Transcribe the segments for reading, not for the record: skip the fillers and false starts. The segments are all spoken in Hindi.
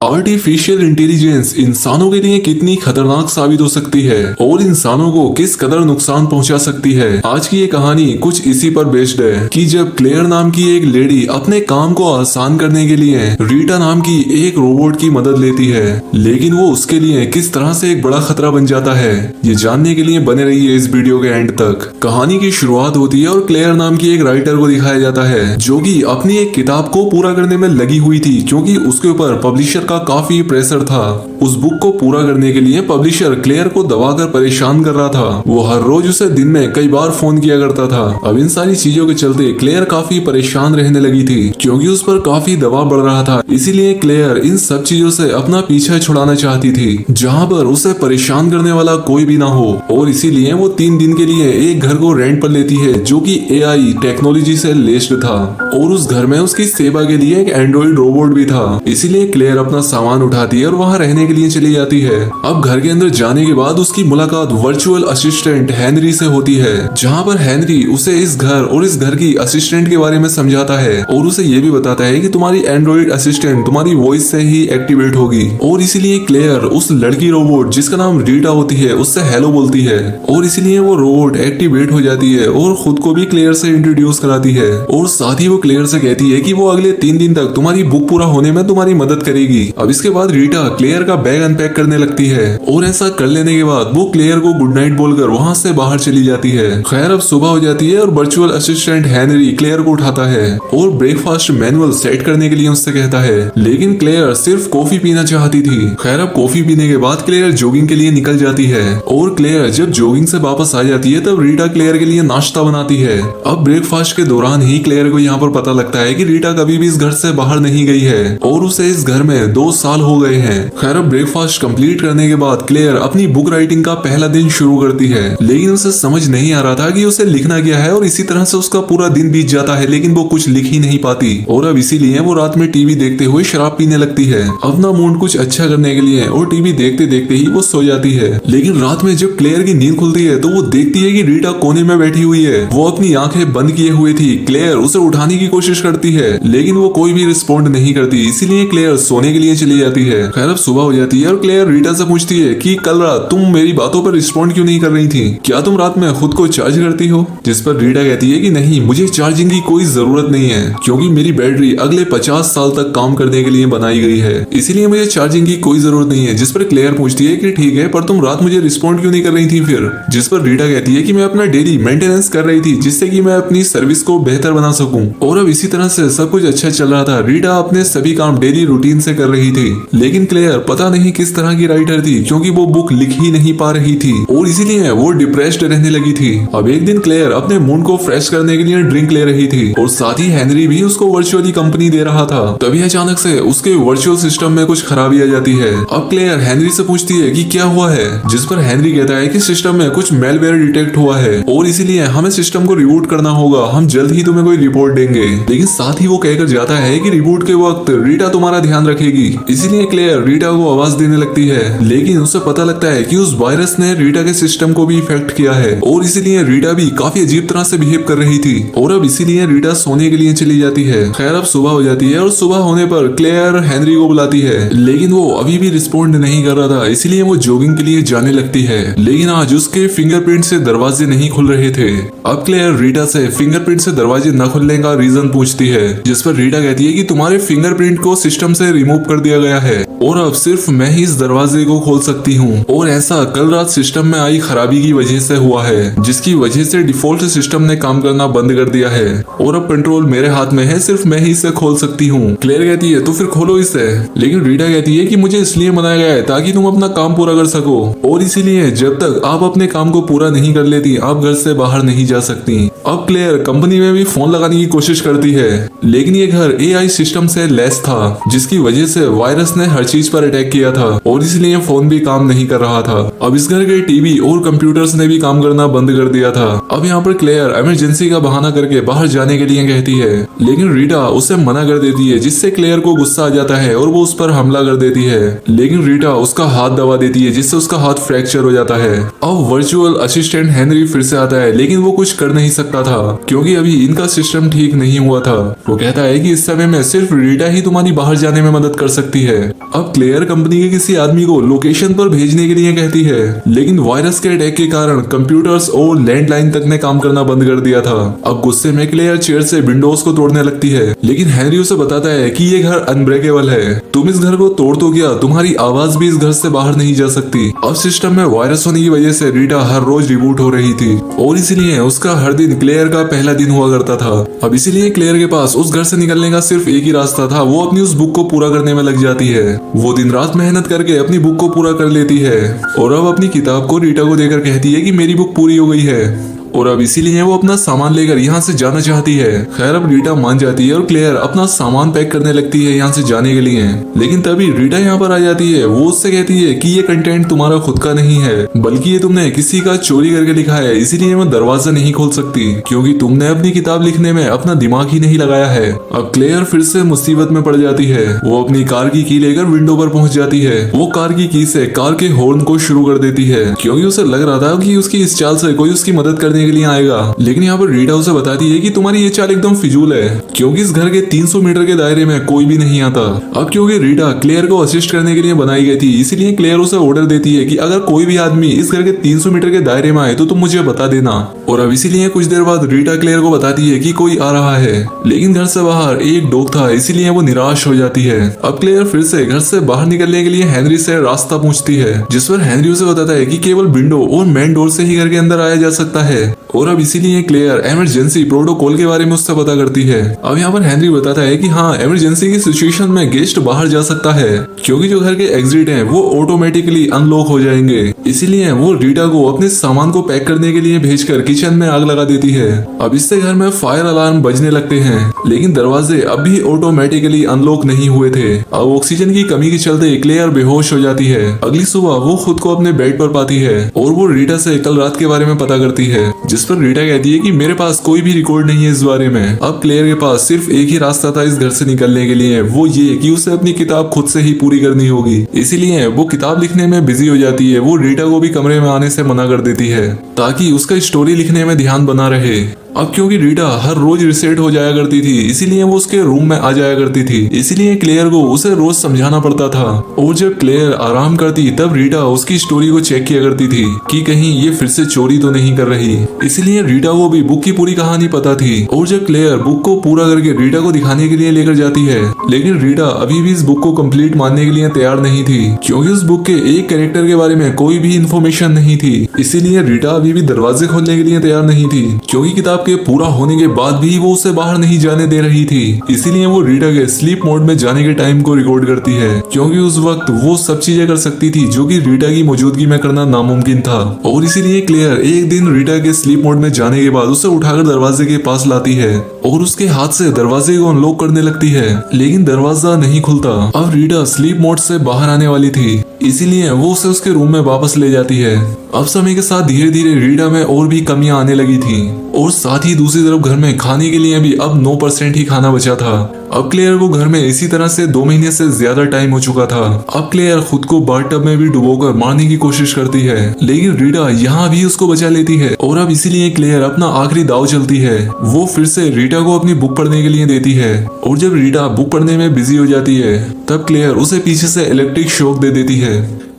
आर्टिफिशियल इंटेलिजेंस इंसानों के लिए कितनी खतरनाक साबित हो सकती है और इंसानों को किस कदर नुकसान पहुंचा सकती है। आज की ये कहानी कुछ इसी पर बेस्ड है कि जब क्लेयर नाम की एक लेडी अपने काम को आसान करने के लिए रीटा नाम की एक रोबोट की मदद लेती है, लेकिन वो उसके लिए किस तरह से एक बड़ा खतरा बन जाता है, ये जानने के लिए बने रहिए इस वीडियो के एंड तक। कहानी की शुरुआत होती है और क्लेयर नाम की एक राइटर को दिखाया जाता है जो कि अपनी एक किताब को पूरा करने में लगी हुई थी, क्योंकि उसके ऊपर पब्लिशर का काफी प्रेशर था। उस बुक को पूरा करने के लिए पब्लिशर क्लेयर को दबाकर परेशान कर रहा था। वो हर रोज उसे दिन में कई बार फोन किया करता था। अब इन सारी चीजों के चलते क्लेयर काफी परेशान रहने लगी थी, क्योंकि उस पर काफी दबाव बढ़ रहा था। इसीलिए क्लेयर इन सब चीजों से अपना पीछा छुड़ाना चाहती थी, जहाँ पर उसे परेशान करने वाला कोई भी ना हो। और इसीलिए वो 3 दिन के लिए एक घर को रेंट पर लेती है जो कि AI टेक्नोलॉजी से लेस्ड था, और उस घर में उसकी सेवा के लिए एक एंड्रॉइड रोबोट भी था। इसीलिए क्लेयर अपना सामान उठाती है और वहाँ रहने के लिए चली जाती है। अब घर के अंदर जाने के बाद उसकी मुलाकात वर्चुअल असिस्टेंट हेनरी से होती है, जहाँ पर हेनरी उसे इस घर और इस घर की असिस्टेंट के बारे में समझाता है और उसे ये भी बताता है कि तुम्हारी एंड्रॉइड असिस्टेंट तुम्हारी वॉइस से ही एक्टिवेट होगी। और इसीलिए क्लेयर उस लड़की रोबोट जिसका नाम रीटा होती है उससे हेलो बोलती है, और इसीलिए वो रोबोट एक्टिवेट हो जाती है और खुद को भी क्लेयर से इंट्रोड्यूस कराती है। और साथ ही वो क्लेयर से कहती है कि वो अगले 3 दिन तक तुम्हारी बुक पूरा होने में तुम्हारी मदद करेगी। अब इसके बाद रीटा क्लेयर का बैग अनपैक करने लगती है, और ऐसा कर लेने के बाद वो क्लेयर को गुड नाइट बोलकर वहाँ से बाहर चली जाती है। खैर अब सुबह हो जाती है और वर्चुअल असिस्टेंट हेनरी क्लेयर को उठाता है और ब्रेकफास्ट मैनुअल सेट करने के लिए उससे कहता है, लेकिन क्लेयर सिर्फ कॉफी पीना चाहती थी। खैर अब कॉफी पीने के बाद क्लेयर जॉगिंग के लिए निकल जाती है, और क्लेयर जब जॉगिंग से वापस आ जाती है तब रीटा क्लेयर के लिए नाश्ता बनाती है। अब ब्रेकफास्ट के दौरान ही क्लेयर को यहाँ पर पता लगता है कि रीटा कभी भी इस घर से बाहर नहीं गई है और उसे इस घर में 2 साल हो गए हैं। खैर अब ब्रेकफास्ट कंप्लीट करने के बाद क्लेयर अपनी बुक राइटिंग का पहला दिन शुरू करती है, लेकिन उसे समझ नहीं आ रहा था कि उसे लिखना क्या है, और इसी तरह से उसका पूरा दिन बीत जाता है लेकिन वो कुछ लिख ही नहीं पाती। और अब इसीलिए वो रात में टीवी देखते हुए शराब पीने लगती है अपना मूड कुछ अच्छा करने के लिए, और टीवी देखते देखते ही वो सो जाती है। लेकिन रात में जब क्लेयर की नींद खुलती है तो वो देखती है कि रीटा कोने में बैठी हुई है। वो अपनी आंखें बंद किए हुए थी। क्लेयर उसे उठाने की कोशिश करती है लेकिन वो कोई भी रिस्पॉन्ड नहीं करती, इसीलिए क्लेयर सोने के लिए चली जाती है। खैर अब सुबह हो जाती है और क्लेयर रीटा से पूछती है कि कल रात तुम मेरी बातों पर रिस्पॉन्ड क्यों नहीं कर रही थी, क्या तुम रात में खुद को चार्ज करती हो? जिस पर रीटा कहती है कि नहीं, मुझे चार्जिंग की कोई जरूरत नहीं है, क्योंकि मेरी बैटरी अगले 50 साल तक काम करने के लिए बनाई गई है, इसीलिए मुझे चार्जिंग की कोई जरूरत नहीं है। जिस पर क्लेयर पूछती है कि ठीक है, पर तुम रात मुझे रिस्पॉन्ड क्यों नहीं कर रही थी फिर? जिस पर रीटा कहती है कि मैं अपना डेली मेंटेनेंस कर रही थी, जिससे कि मैं अपनी सर्विस को बेहतर बना सकूं। और अब इसी तरह से सब कुछ अच्छा चल रहा था। रीटा अपने सभी काम डेली रूटीन से कर रही थी, लेकिन क्लेयर पता नहीं किस तरह की राइटर थी, क्योंकि वो बुक लिख ही नहीं पा रही थी और इसीलिए वो डिप्रेस्ड रहने लगी थी। अब एक दिन क्लेयर अपने मूड को फ्रेश करने के लिए ड्रिंक ले रही थी, और साथ ही हेनरी भी उसको वर्चुअली कंपनी दे रहा था। तभी अचानक से उसके वर्चुअल सिस्टम में कुछ खराबी आ जाती है। अब क्लेयर हेनरी से पूछती है कि क्या हुआ है, जिस पर हेनरी कहता है कि सिस्टम में कुछ मेलवेयर डिटेक्ट हुआ है और इसीलिए हमें सिस्टम को रिबूट करना होगा, हम जल्द ही तुम्हें कोई रिपोर्ट देंगे। लेकिन साथ ही वो कहकर जाता है कि रिबूट के वक्त रीटा तुम्हारा ध्यान रखेगी। इसीलिए क्लेयर रीटा को आवाज देने लगती है, लेकिन उसे पता लगता है कि उस वायरस ने रीटा के सिस्टम को भी इफेक्ट किया है, और इसीलिए रीटा भी काफी अजीब तरह से बिहेव कर रही थी। और अब इसीलिए रीटा सोने के लिए चली जाती है। खैर अब सुबह हो जाती है और सुबह होने पर क्लेयर हेनरी को बुलाती है, लेकिन वो अभी भी रिस्पॉन्ड नहीं कर रहा था, इसीलिए वो जॉगिंग के लिए जाने लगती है। लेकिन आज उसके फिंगरप्रिंट से दरवाजे नहीं खुल रहे थे। अब क्लेयर रीटा से फिंगरप्रिंट से दरवाजे न खुलने का रीजन पूछती है, जिस पर रीटा कहती है कि तुम्हारे फिंगरप्रिंट को सिस्टम से रिमूव कर दिया गया है और अब सिर्फ मैं ही इस दरवाजे को खोल सकती हूँ, और ऐसा कल रात सिस्टम में आई खराबी की वजह से हुआ है, जिसकी वजह से डिफॉल्ट सिस्टम ने काम करना बंद कर दिया है, और अब कंट्रोल मेरे हाथ में है, सिर्फ मैं ही इसे खोल सकती हूँ। क्लेयर कहती है तो फिर खोलो इसे, लेकिन रीटा कहती है कि मुझे इसलिए बनाया गया है ताकि तुम अपना काम पूरा कर सको, और इसीलिए जब तक आप अपने काम को पूरा नहीं कर लेती आप घर से बाहर नहीं जा सकती। अब क्लेयर कंपनी में भी फोन लगाने की कोशिश करती है, लेकिन ये घर AI सिस्टम से लेस था, जिसकी वजह से वायरस ने हर चीज पर अटैक किया था, और इसलिए फोन भी काम नहीं कर रहा था। अब इस घर के टीवी और कंप्यूटर्स ने भी काम करना बंद कर दिया था। अब यहाँ पर क्लेयर इमरजेंसी का बहाना करके बाहर जाने के लिए कहती है, लेकिन रीटा उसे मना कर देती है, जिससे क्लेयर को गुस्सा आ जाता है और वो उस पर हमला कर देती है। लेकिन रीटा उसका हाथ दबा देती है, जिससे उसका हाथ फ्रैक्चर हो जाता है। अब वर्चुअल असिस्टेंट हेनरी फिर से आता है, लेकिन वो कुछ कर नहीं सकता था क्योंकि अभी इनका सिस्टम ठीक नहीं हुआ था। वो कहता है कि इस समय में सिर्फ रीटा ही तुम्हारी बाहर जाने में मदद कर सकती है। अब क्लेयर कंपनी के किसी आदमी को लोकेशन पर भेजने के लिए कहती है, लेकिन वायरस के अटैक के कारण कंप्यूटर्स और लैंडलाइन तक ने काम करना बंद कर दिया था। अब गुस्से में क्लेयर चेयर से विंडोज को तोड़ने लगती है, लेकिन हेनरी उसे बताता है कि ये घर अनब्रेकेबल है, तुम इस घर को तोड़ तो गया, तुम्हारी आवाज भी इस घर से बाहर नहीं जा सकती। अब सिस्टम में वायरस होने की वजह से रीटा हर रोज रिबूट हो रही थी और इसीलिए उसका हर दिन क्लेयर का पहला दिन हुआ करता था। अब इसीलिए क्लेयर के पास उस घर से निकलने का सिर्फ एक ही रास्ता था, वो अपनी उस बुक को पूरा करने में लग जाती है। वो दिन रात मेहनत करके अपनी बुक को पूरा कर लेती है और अब अपनी किताब को रीटा को देकर कहती है कि मेरी बुक पूरी हो गई है और अब इसीलिए वो अपना सामान लेकर यहाँ से जाना चाहती है। खैर अब रीटा मान जाती है और क्लेयर अपना सामान पैक करने लगती है यहाँ से जाने के लिए, लेकिन तभी रीटा यहाँ पर आ जाती है। वो उससे कहती है कि ये कंटेंट तुम्हारा खुद का नहीं है, बल्कि ये तुमने किसी का चोरी करके लिखा है, इसीलिए मैं दरवाजा नहीं खोल सकती क्योंकि तुमने अपनी किताब लिखने में अपना दिमाग ही नहीं लगाया है। अब क्लेयर फिर से मुसीबत में पड़ जाती है। वो अपनी कार की की लेकर विंडो पर पहुंच जाती है। वो कार की की से कार के हॉर्न को शुरू कर देती है क्योंकि उसे लग रहा था कि उसकी इस चाल से कोई उसकी मदद करने के लिए आएगा, लेकिन यहाँ पर रीटा उसे बताती है कि तुम्हारी ये चाल एकदम फिजूल है क्योंकि इस घर के 300 मीटर के दायरे में कोई भी नहीं आता। अब क्योंकि रीटा क्लेयर को असिस्ट करने के लिए बनाई गई थी, इसीलिए क्लेयर उसे ऑर्डर देती है कि अगर कोई भी आदमी इस घर के 300 मीटर के दायरे में आए तो तुम मुझे बता देना। और अब इसीलिए कुछ देर बाद रीटा क्लेयर को बताती है कि कोई आ रहा है, लेकिन घर से बाहर एक डॉग था, इसीलिए वो निराश हो जाती है। अब क्लेयर फिर से घर से बाहर निकलने के लिए हेनरी से रास्ता पूछती है, जिस पर हेनरी उसे बताता है कि केवल विंडो और मेन डोर से ही घर के अंदर आया जा सकता है और अब इसीलिए क्लेयर इमरजेंसी प्रोटोकॉल के बारे में उससे पता करती है। अब यहाँ पर हेनरी बताता है कि हाँ, इमरजेंसी की सिचुएशन में गेस्ट बाहर जा सकता है क्योंकि जो घर के एग्जिट हैं वो ऑटोमेटिकली अनलॉक हो जाएंगे, इसीलिए वो रीटा को अपने सामान को पैक करने के लिए भेजकर किचन में आग लगा देती है। अब इससे घर में फायर अलार्म बजने लगते हैं, लेकिन दरवाजे अब भी ऑटोमेटिकली अनलॉक नहीं हुए थे। अब ऑक्सीजन की कमी के चलते क्लेयर बेहोश हो जाती है। अगली सुबह वो खुद को अपने बेड पर पाती है और वो रीटा से कल रात के बारे में पता करती है, जिस पर रीटा कहती है कि मेरे पास कोई भी रिकॉर्ड नहीं है इस बारे में। अब क्लेयर के पास सिर्फ एक ही रास्ता था इस घर से निकलने के लिए, वो ये कि उसे अपनी किताब खुद से ही पूरी करनी होगी। इसीलिए वो किताब लिखने में बिजी हो जाती है। वो रीटा को भी कमरे में आने से मना कर देती है ताकि उसका स्टोरी लिखने में ध्यान बना रहे। अब क्योंकि रीटा हर रोज रिसेट हो जाया करती थी, इसीलिए वो उसके रूम में आ जाया करती थी, इसीलिए क्लेयर को उसे रोज समझाना पड़ता था। और जब क्लेयर आराम करती तब रीटा उसकी स्टोरी को चेक किया करती थी कि कहीं ये फिर से चोरी तो नहीं कर रही। इसीलिए रीटा को भी बुक की पूरी कहानी पता थी और जब क्लेयर बुक को पूरा करके रीटा को दिखाने के लिए लेकर जाती है, लेकिन रीटा अभी भी इस बुक को कंप्लीट मानने के लिए तैयार नहीं थी क्योंकि उस बुक के एक कैरेक्टर के बारे में कोई भी इंफॉर्मेशन नहीं थी। इसीलिए रीटा अभी भी दरवाजे खोलने के लिए तैयार नहीं थी क्योंकि किताब के पूरा होने के बाद भी वो उसे बाहर नहीं जाने दे रही थी। इसीलिए वो रीटा के स्लीप मोड में जाने के टाइम को रिकॉर्ड करती है क्योंकि उस वक्त वो सब चीजें कर सकती थी जो कि रीटा की मौजूदगी में करना नामुमकिन था। और इसीलिए क्लेयर एक दिन रीटा के स्लीप मोड में जाने के बाद उसे उठाकर दरवाजे के पास लाती है और उसके हाथ से दरवाजे को अनलॉक करने लगती है, लेकिन दरवाजा नहीं खुलता। अब रीटा स्लीप मोड से बाहर आने वाली थी, इसीलिए वो उसे उसके रूम में वापस ले जाती है। अब समय के साथ धीरे धीरे रीटा में और भी कमियां आने लगी थी और साथ ही दूसरी तरफ घर में खाने के लिए भी अब 9% ही खाना बचा था। अब क्लेयर को घर में इसी तरह से 2 महीने से ज्यादा टाइम हो चुका था। अब क्लेयर खुद को बाथटब में भी डुबोकर मारने की कोशिश करती है, लेकिन रीटा यहाँ भी उसको बचा लेती है और अब इसीलिए क्लेयर अपना आखिरी दाव चलती है। वो फिर से रीटा को अपनी बुक पढ़ने के लिए देती है और जब रीटा बुक पढ़ने में बिजी हो जाती है तब क्लेयर उसे पीछे से इलेक्ट्रिक शॉक दे देती है,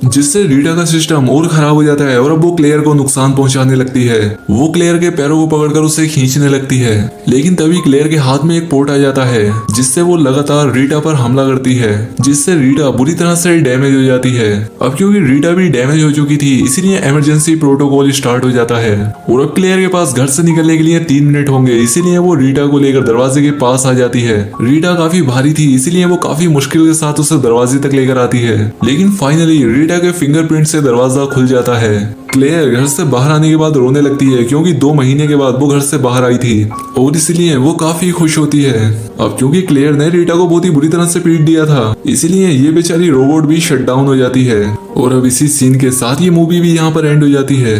जिससे रीटा का सिस्टम और खराब हो जाता है और अब वो क्लेयर को नुकसान पहुंचाने लगती है। वो क्लेयर के पैरों को पकड़कर उसे खींचने लगती है, लेकिन तभी क्लेयर के हाथ में एक पोर्ट आ जाता है जिससे वो लगातार रीटा पर हमला करती है, जिससे रीटा बुरी तरह से डैमेज हो जाती है। अब क्योंकि रीटा भी डैमेज हो चुकी थी, इसीलिए इमरजेंसी प्रोटोकॉल स्टार्ट हो जाता है और अब क्लेयर के पास घर से निकलने के लिए 3 मिनट होंगे, इसीलिए वो रीटा को लेकर दरवाजे के पास आ जाती है। रीटा काफी भारी थी, इसीलिए वो काफी मुश्किल के साथ उसे दरवाजे तक लेकर आती है, लेकिन फाइनली रीटा के फिंगरप्रिंट से दरवाजा खुल जाता है। क्लेयर घर से बाहर आने के बाद रोने लगती है क्योंकि 2 महीने के बाद वो घर से बाहर आई थी और इसलिए वो काफी खुश होती है। अब क्योंकि क्लेयर ने रीटा को बहुत ही बुरी तरह से पीट दिया था, इसलिए ये बेचारी रोबोट भी शट डाउन हो जाती है और अब इसी सीन के साथ ये मूवी भी यहाँ पर एंड हो जाती है।